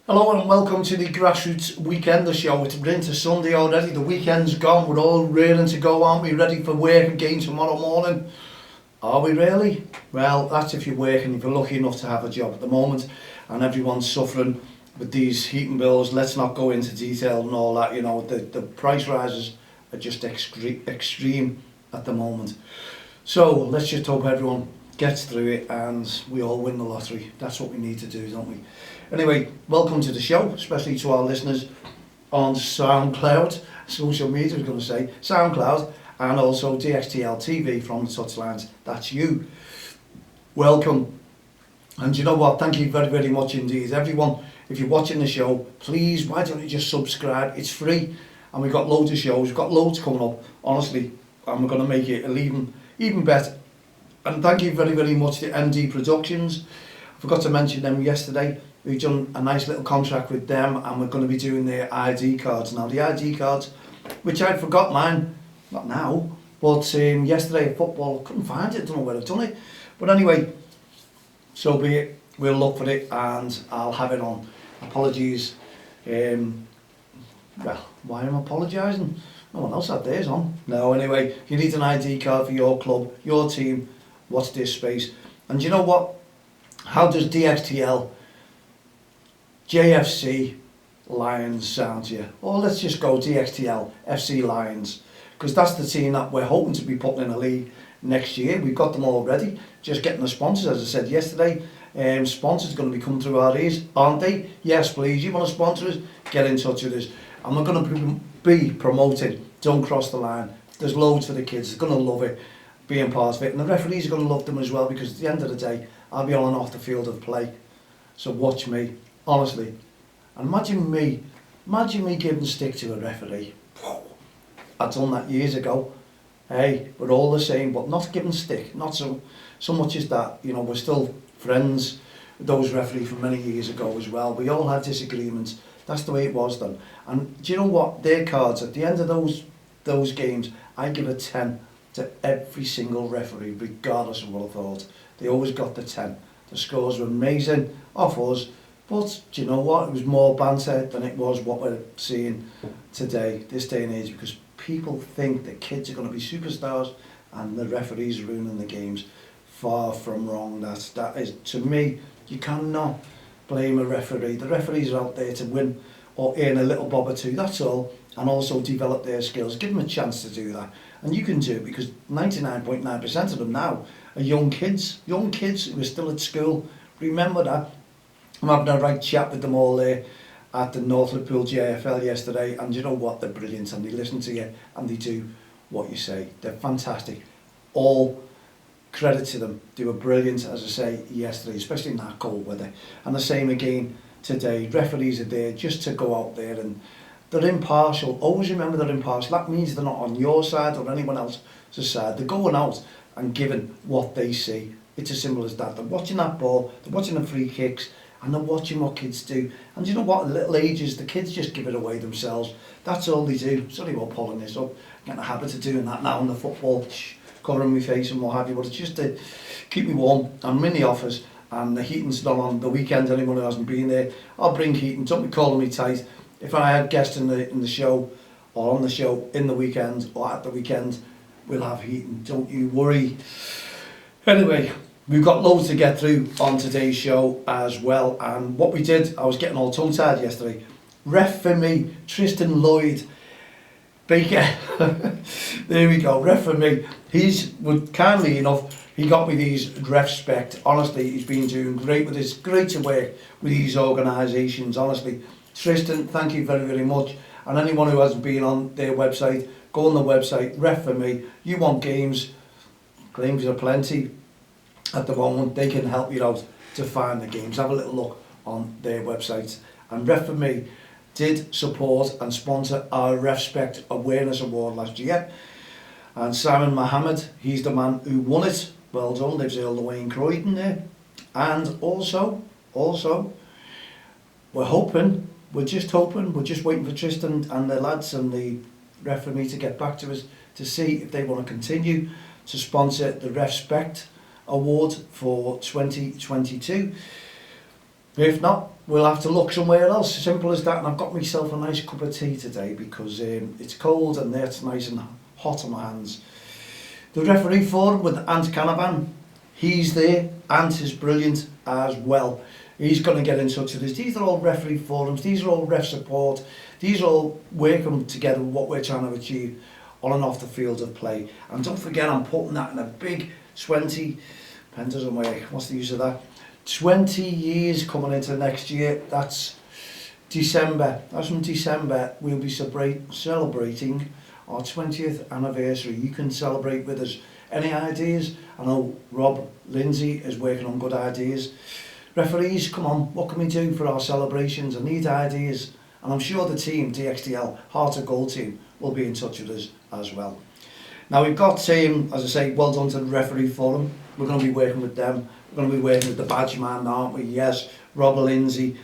Hello and welcome to the Grassroots Weekender Show. It's into Sunday already, the weekend's gone, we're all rearing to go, aren't we? Ready for work again tomorrow morning? Are we really? Well, that's if you're working, if you're lucky enough to have a job at the moment, and everyone's suffering with these heating bills. Let's not go into detail and all that, the price rises are just extreme at the moment. So let's just hope everyone gets through it and we all win the lottery. That's what we need to do, don't we? Anyway, welcome to the show, especially to our listeners on SoundCloud, social media I was going to say, SoundCloud, and also DXTL TV from the touchlines. That's you. Welcome. And you know what, thank you very, very much indeed. Everyone, if you're watching the show, please, why don't you just subscribe? It's free, and we've got loads of shows, we've got loads coming up, honestly, and we're going to make it even better. And thank you very, very much to MD Productions. I forgot to mention them yesterday. We've done a nice little contract with them and we're going to be doing their ID cards. Now the ID cards, which I forgot mine, not now, but yesterday at football, I couldn't find it, don't know where I've done it. But anyway, so be it, we'll look for it and I'll have it on. Apologies. Well, why am I apologising? No one else had theirs on. No, anyway, if you need an ID card for your club, your team, watch this space. And you know what? How does DXTL JFC Lions sound to you? Or let's just go DXTL FC Lions, because that's the team that we're hoping to be putting in a league next year. We've got them already, just getting the sponsors, as I said yesterday. Sponsors are going to be coming through our ears, aren't they? Yes, please, you want to sponsor us? Get in touch with us. And we're going to be promoting Don't Cross the Line. There's loads for the kids, they're going to love it, being part of it. And the referees are going to love them as well, because at the end of the day, I'll be on and off the field of play. So watch me. Honestly, and imagine me giving stick to a referee. I'd done that years ago. Hey, we're all the same, but not giving stick, not so much as that. We're still friends with those referees from many years ago as well. We all had disagreements. That's the way it was then. And do you know what? Their cards, at the end of those games, I give a 10 to every single referee, regardless of what I thought. They always got the 10. The scores were amazing off us. But do you know what? It was more banter than it was what we're seeing today, this day and age, because people think that kids are going to be superstars and the referees are ruining the games. Far from wrong. That is, to me, you cannot blame a referee. The referees are out there to win or earn a little bob or two, that's all, and also develop their skills. Give them a chance to do that. And you can do it, because 99.9% of them now are young kids who are still at school. Remember that. I'm having a right chat with them all there at the North Liverpool JFL yesterday, and you know what, they're brilliant and they listen to you and they do what you say. They're fantastic. All credit to them. They were brilliant, as I say, yesterday, especially in that cold weather. And the same again today. Referees are there just to go out there, and they're impartial. Always remember they're impartial. That means they're not on your side or anyone else's side. They're going out and giving what they see. It's as simple as that. They're watching that ball, they're watching the free kicks, and they're watching what kids do. And you know what, at little ages, the kids just give it away themselves. That's all they do. Sorry about pulling this up. I'm getting a habit of doing that now in the football, covering my face and what have you, but it's just to keep me warm. I'm in the office and the heating's not on the weekend. Anyone who hasn't been there, I'll bring heating. Don't be calling me tight. If I had guests in the show, or on the show in the weekend, or at the weekend, we'll have heating. Don't you worry. Anyway, we've got loads to get through on today's show as well, and what we did, I was getting all tongue-tied yesterday. Ref for me, Tristan Lloyd Baker. There we go, ref for me. He's, kindly enough, he got me these ref spec. Honestly, he's been doing great with this. Great to work with these organisations, honestly. Tristan, thank you very, very much. And anyone who hasn't been on their website, go on the website, ref for me. You want games, claims are plenty at the moment. They can help you out to find the games. Have a little look on their websites. And Ref for Me did support and sponsor our RefSpect Awareness Award last year. And Simon Mohammed, he's the man who won it. Well done, lives all the way in Croydon there. And also, we're just waiting for Tristan and the lads and the Ref for Me to get back to us to see if they want to continue to sponsor the RefSpect Award for 2022. If not, we'll have to look somewhere else. Simple as that. And I've got myself a nice cup of tea today because it's cold and it's nice and hot on my hands. The referee forum with Ant Canavan, he's there. Ant is brilliant as well. He's going to get in touch with us. These are all referee forums. These are all ref support. These are all working together with what we're trying to achieve on and off the field of play. And don't forget, I'm putting that in a big 20, pen doesn't work, what's the use of that? 20 years coming into next year. That's December. That's from December. We'll be celebrating our 20th anniversary. You can celebrate with us. Any ideas? I know Rob Lindsay is working on good ideas. Referees, come on, what can we do for our celebrations? I need ideas. And I'm sure the team, DXTL, Heart of Gold team, will be in touch with us as well. Now we've got, as I say, well done to the referee forum. We're going to be working with them. We're going to be working with the badge man, aren't we? Yes, Rob Lindsay,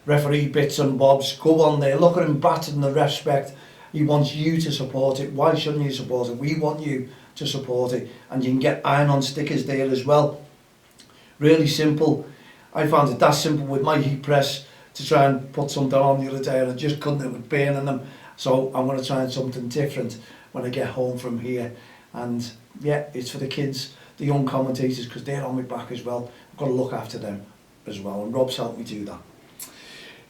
referee bits and bobs. Go on there, look at him battering the respect. He wants you to support it. Why shouldn't you support it? We want you to support it. And you can get iron-on stickers there as well. Really simple. I found it that simple with my heat press to try and put something on the other day, and I just couldn't, it was burning them. So I'm going to try something different when I get home from here. And yeah, it's for the kids, the young commentators, because they're on my back as well. I've got to look after them as well, and Rob's helped me do that.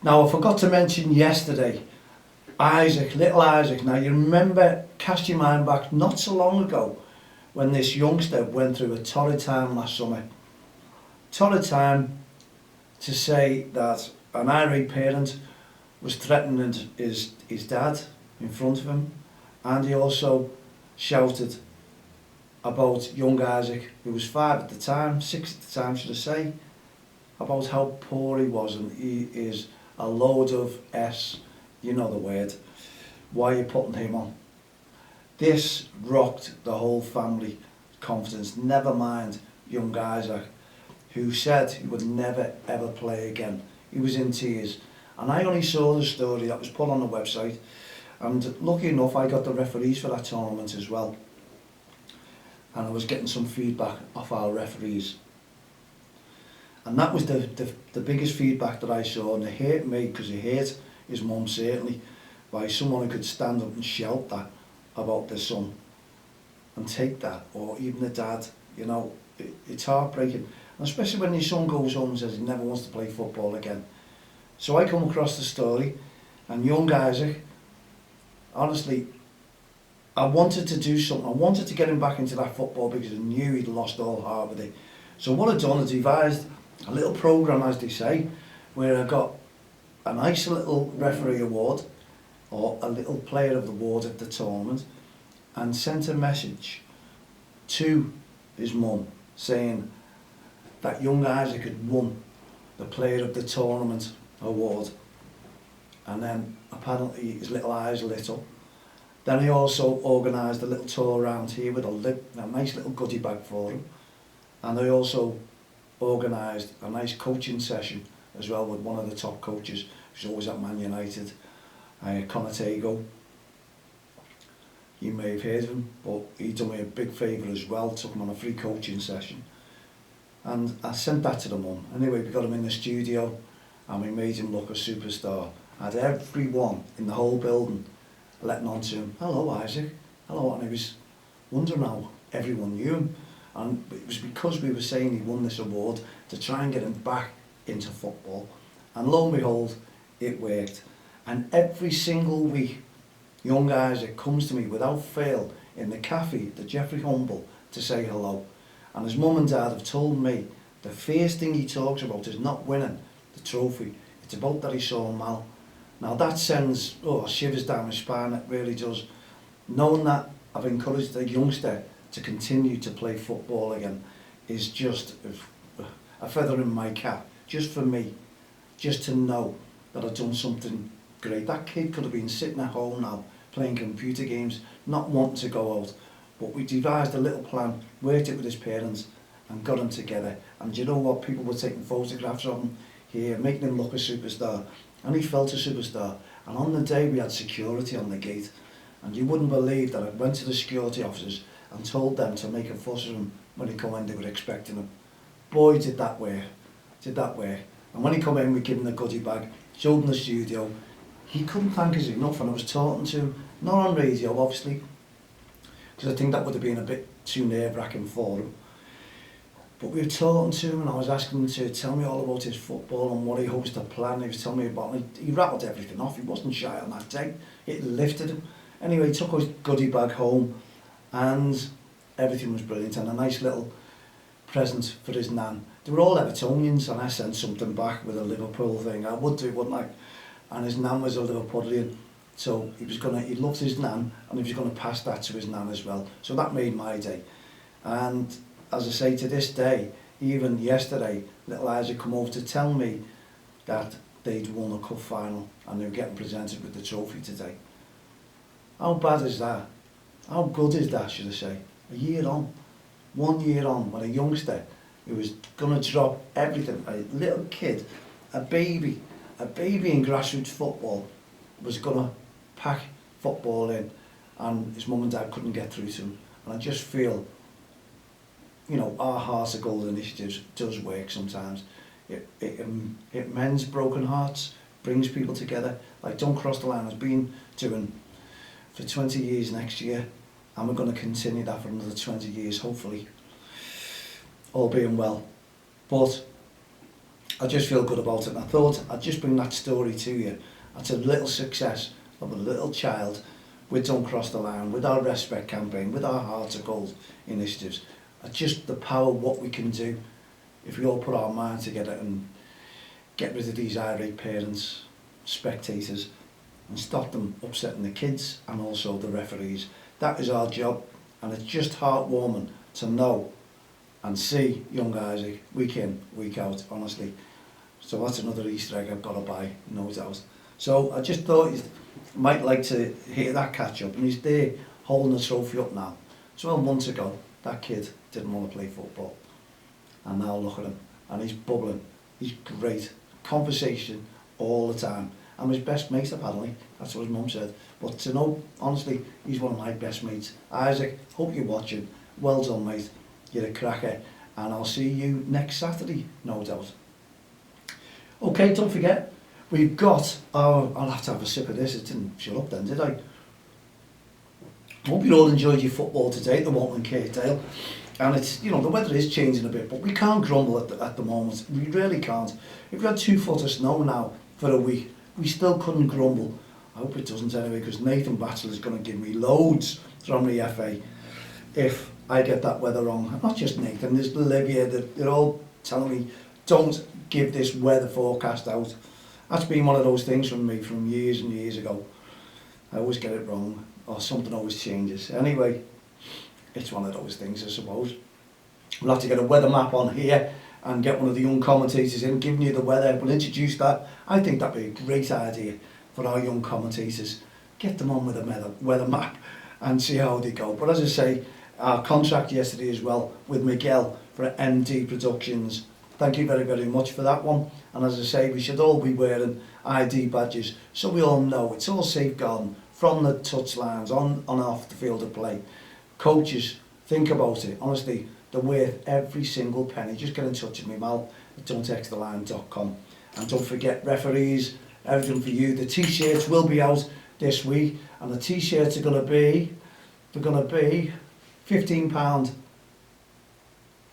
Now, I forgot to mention yesterday, Isaac, little Isaac. Now, you remember, cast your mind back not so long ago when this youngster went through a torrid time last summer. Torrid time to say that an irate parent was threatening his dad in front of him, and he also shouted about young Isaac, who was 5 at the time, 6 at the time should I say, about how poor he was, and he is a load of S, you know the word. Why are you putting him on? This rocked the whole family confidence, never mind young Isaac, who said he would never ever play again. He was in tears, and I only saw the story that was put on the website, and lucky enough I got the referees for that tournament as well, and I was getting some feedback off our referees, and that was the biggest feedback that I saw, and it hurt me because it hurt his mum certainly, by someone who could stand up and shout that about their son and take that, or even the dad. You know, it's heartbreaking. And especially when your son goes home and says he never wants to play football again. So I come across the story, and young Isaac, honestly, I wanted to do something. I wanted to get him back into that football because I knew he'd lost all heart with it. So what I've done is devised a little programme, as they say, where I got a nice little referee award, or a little player of the award at the tournament, and sent a message to his mum saying that young Isaac had won the player of the tournament award, and then apparently his little eyes lit up. Then he also organised a little tour around here with a nice little goodie bag for him, and I also organised a nice coaching session as well with one of the top coaches who's always at Man United, Conatago. You may have heard of him, but he done me a big favour as well, took him on a free coaching session. And I sent that to the mum. Anyway, we got him in the studio and we made him look a superstar. I had everyone in the whole building letting on to him, hello Isaac, hello, and he was wondering how everyone knew him. And it was because we were saying he won this award to try and get him back into football. And lo and behold, it worked. And every single week, young Isaac comes to me without fail in the cafe, the Jeffrey Humble, to say hello. And his mum and dad have told me the first thing he talks about is not winning the trophy. It's about that he saw Mal. Now that sends shivers down my spine, it really does. Knowing that I've encouraged the youngster to continue to play football again is just a feather in my cap, just for me, just to know that I've done something great. That kid could have been sitting at home now, playing computer games, not wanting to go out, but we devised a little plan, worked it with his parents and got him together. And you know what, people were taking photographs of him here, making him look a superstar, and he felt a superstar. And on the day we had security on the gate, and you wouldn't believe that I went to the security officers and told them to make a fuss of him when he come in, they were expecting him. Boy, did that work, And when he come in, we give him the goodie bag, showed him the studio. He couldn't thank us enough, and I was talking to him, not on radio obviously, because I think that would have been a bit too nerve-wracking for him. But we were talking to him, and I was asking him to tell me all about his football and what he hopes to plan. He was telling me about it. He rattled everything off. He wasn't shy on that day. It lifted him. Anyway, he took his goodie bag home, and everything was brilliant, and a nice little present for his nan. They were all Evertonians, and I sent something back with a Liverpool thing. I would do, wouldn't I? And his nan was a Liverpudlian, so he loved his nan, and he was gonna pass that to his nan as well. So that made my day. And as I say, to this day, even yesterday, little Isaac come over to tell me that they'd won the cup final and they were getting presented with the trophy today. How bad is that? How good is that, should I say? A year on, 1 year on, when a youngster who was going to drop everything, a little kid, a baby in grassroots football, was going to pack football in, and his mum and dad couldn't get through to him. And I just feel, you know, our Hearts of Gold initiatives does work sometimes. It mends broken hearts, brings people together. Like Don't Cross the Line has been doing for 20 years next year, and we're going to continue that for another 20 years, hopefully, all being well. But I just feel good about it, and I thought I'd just bring that story to you. That's a little success of a little child with Don't Cross the Line, with our Respect campaign, with our Hearts of Gold initiatives. Just the power of what we can do if we all put our mind together and get rid of these irate parents, spectators, and stop them upsetting the kids and also the referees. That is our job, and it's just heartwarming to know and see young Isaac week in, week out, honestly. So that's another Easter egg I've got to buy, no doubt. So I just thought you might like to hear that catch up, and he's there holding the trophy up now. 12 months ago, that kid didn't want to play football, and now look at him, and he's bubbling. He's great, conversation all the time. I'm his best mate apparently, that's what his mum said. But to know, honestly, he's one of my best mates. Isaac, hope you're watching. Well done, mate. You're a cracker, and I'll see you next Saturday, no doubt. Okay, don't forget, we've got our, I'll have to have a sip of this. It didn't shut up then, did I? Hope you all enjoyed your football today at the Walton Kirkdale. And it's, you know, the weather is changing a bit, but we can't grumble at the moment. We really can't. If we had 2 foot of snow now for a week, we still couldn't grumble. I hope it doesn't anyway, because Nathan Batchelor is going to give me loads from the FA if I get that weather wrong. Not just Nathan, there's Olivia, they're all telling me, don't give this weather forecast out. That's been one of those things from me from years and years ago. I always get it wrong, or something always changes. Anyway, it's one of those things, I suppose. We'll have to get a weather map on here and get one of the young commentators in, giving you the weather. We'll introduce that. I think that'd be a great idea for our young commentators. Get them on with a weather map and see how they go. But as I say, our contract yesterday as well with Miguel for MD Productions. Thank you very, very much for that one. And as I say, we should all be wearing ID badges so we all know it's all safeguarding from the touchlines, on and off the field of play. Coaches, think about it. Honestly, they're worth every single penny. Just get in touch with me, Mal, at don'ttexttheline.com. And don't forget, referees, everything for you. The T-shirts will be out this week, and the T-shirts are going to be, £15.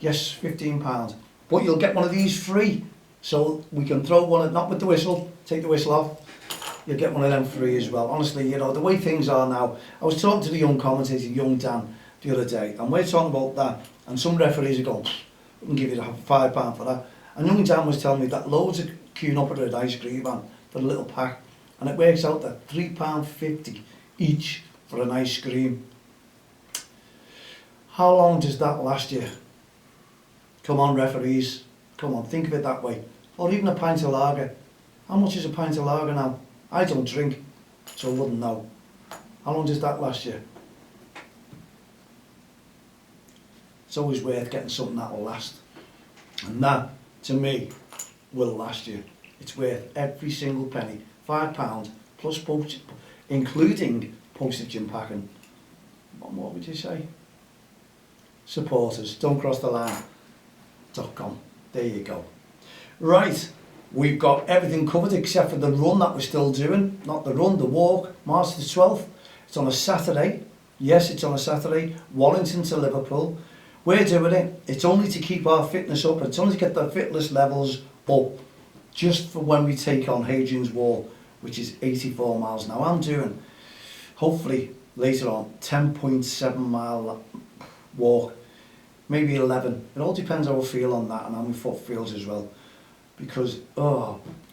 Yes, £15. But you'll get one of these free. So we can throw one, not with the whistle, take the whistle off. You'll get one of them free as well. Honestly, you know, the way things are now, I was talking to the young commentator, young Dan, the other day, and we're talking about that, and some referees are going, we can give you £5 for that. And young Dan was telling me that loads of queuing up at an ice cream van for a little pack, and it works out at £3.50 each for an ice cream. How long does that last you? Come on, referees, come on, think of it that way. Or even a pint of lager. How much is a pint of lager now? I don't drink, so I wouldn't know. How long does that last you? It's always worth getting something that will last. And that, to me, will last you. It's worth every single penny. £5 plus postage, including postage and packing. What would you say? Supporters, don't cross the line.com. There you go. Right, We've got everything covered except for the run that we're still doing. Not the run, the walk, March the 12th. It's on a Saturday. Yes, it's on a Saturday. Wallington to Liverpool. We're doing it. It's only to keep our fitness up. It's only to get the fitness levels up. Just for when we take on Hadrian's Wall, which is 84 miles. Now I'm doing, hopefully later on, 10.7 mile walk. Maybe 11. It all depends how I feel on that and how my foot feels as well. Because,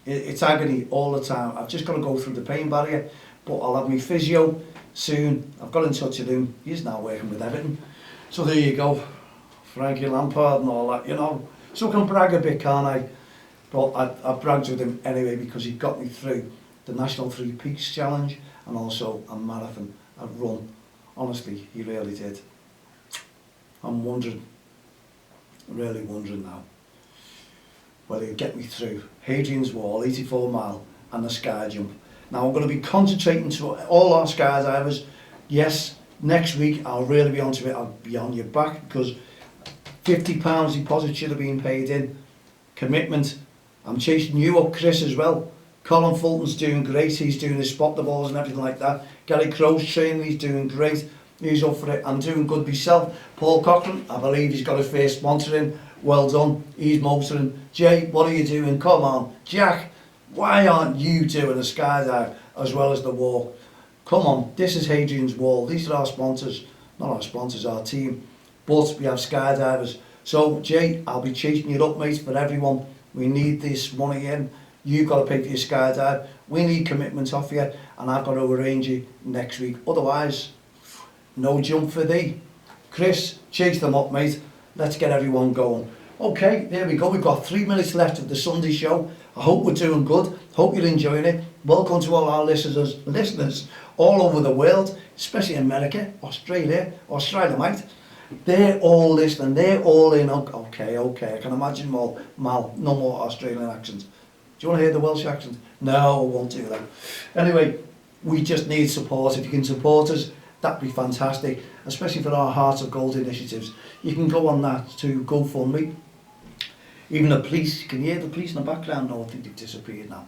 it's agony all the time. I've just got to go through the pain barrier. But I'll have my physio soon. I've got in touch with him. He's now working with Everton. So there you go. Frankie Lampard and all that, you know. So I can brag a bit, can't I? But I bragged with him anyway because he got me through the National Three Peaks Challenge and also a marathon, a run. Honestly, he really did. I'm wondering, really wondering now, whether he'll get me through Hadrian's Wall, 84 mile, and the sky jump. Now I'm going to be concentrating to all our skydivers. Yes, next week I'll really be onto it. I'll be on your back because £50 deposit should have been paid in. Commitment. I'm chasing you up, Chris, as well. Colin Fulton's doing great. He's doing his spot the balls and everything like that. Gary Crow's training. He's doing great. He's up for it. I'm doing good myself. Paul Cochran, I believe he's got his first sponsor in. Well done. He's motoring. Jay, what are you doing? Come on. Jack, why aren't you doing a skydive as well as the walk? Come on. This is Hadrian's Wall. These are our sponsors. Not our sponsors, our team. But we have skydivers. So, Jay, I'll be chasing you up, mate, for everyone. We need this money in. You've got to pay for your skydive. We need commitment off you. And I've got to arrange you next week. Otherwise, no jump for thee. Chris, chase them up, mate. Let's get everyone going. Okay, there we go. We've got 3 minutes left of the Sunday show. I hope we're doing good. Hope you're enjoying it. Welcome to all our listeners all over the world, especially America, Australia, mate. They're all listening. They're all in. Okay. I can imagine more. Mal, no more Australian accents. Do you want to hear the Welsh accent? No, I won't do that. Anyway, we just need support. If you can support us, that'd be fantastic, especially for our Hearts of Gold initiatives. You can go on that to GoFundMe. Even the police, you can hear the police in the background. No, I think they've disappeared now.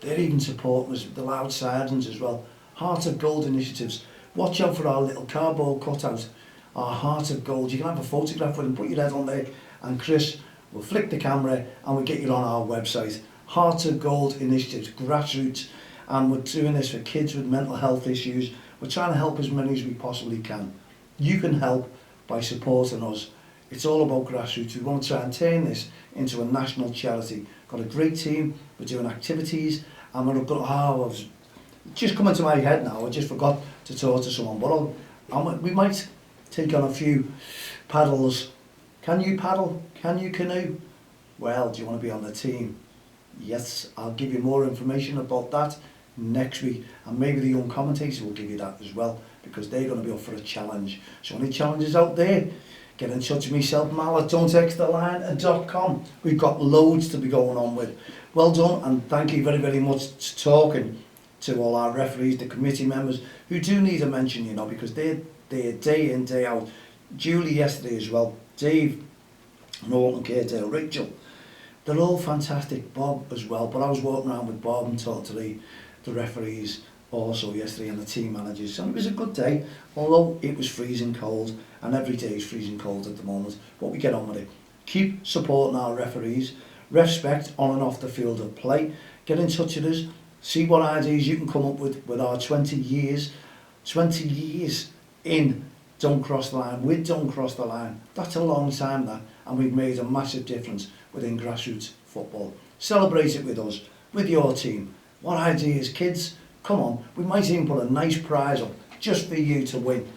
They're even supporting us with the loud sirens as well. Heart of Gold initiatives. Watch out for our little cardboard cutout. Our Heart of Gold. You can have a photograph with them, put your head on there, and Chris will flick the camera and we'll get you on our website. Heart of Gold initiatives, Grassroots, and we're doing this for kids with mental health issues. We're trying to help as many as we possibly can. You can help by supporting us. It's all about Grassroots. We want to try and turn this into a national charity. Got a great team. We're doing activities, and we're going. It's just come into my head now. I just forgot to talk to someone, but we might take on a few paddles. Can you paddle? Can you canoe? Well, do you want to be on the team? Yes, I'll give you more information about that next week, and maybe the young commentator will give you that as well, because they're going to be up for a challenge. So any challenges out there, get in touch with myself, Mal at don'txtl.com. We've got loads to be going on with. Well done, and thank you very, very much for talking to all our referees, the committee members, who do need a mention, you know, because they're day in, day out. Julie yesterday as well, Dave, Norton, Caredale, Rachel, they're all fantastic. Bob as well, but I was walking around with Bob and talking to the referees also yesterday and the team managers, and it was a good day, although it was freezing cold, and every day is freezing cold at the moment, but we get on with it. Keep supporting our referees, respect on and off the field of play. Get in touch with us, see what ideas you can come up with our 20 years in Don't Cross the Line, with Don't Cross the Line. That's a long time, that, and we've made a massive difference within grassroots football. Celebrate it with us, with your team. What ideas, kids? Come on, we might even put a nice prize up just for you to win,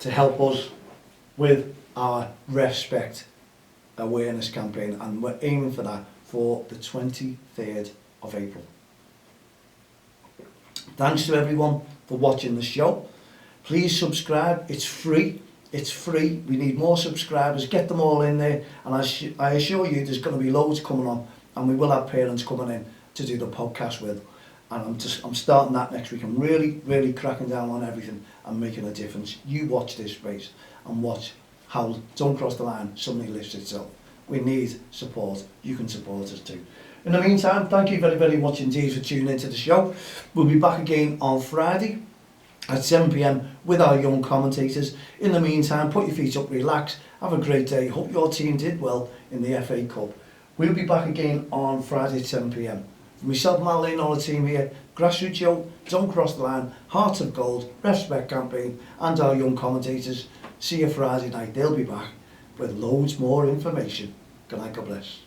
to help us with our Respect awareness campaign, and we're aiming for that for the 23rd of April. Thanks to everyone for watching the show. Please subscribe, it's free. It's free. We need more subscribers. Get them all in there, and I assure you there's going to be loads coming on, and we will have parents coming in to do the podcast with. And I'm starting that next week. I'm really cracking down on everything and making a difference. You watch this space and watch how Don't Cross the Line suddenly lifts itself. We need support. You can support us too. In the meantime, thank you very, very much indeed for tuning into the show. We'll be back again on Friday at 7 p.m. with our young commentators. In the meantime, put your feet up, relax, have a great day. Hope your team did well in the FA Cup. We'll be back again on Friday at 7 p.m. For myself, Matt and all the team here, Grassroots Show, Don't Cross the Line, Hearts of Gold, Respect Campaign, and our young commentators. See you Friday night. They'll be back with loads more information. Good night, God bless.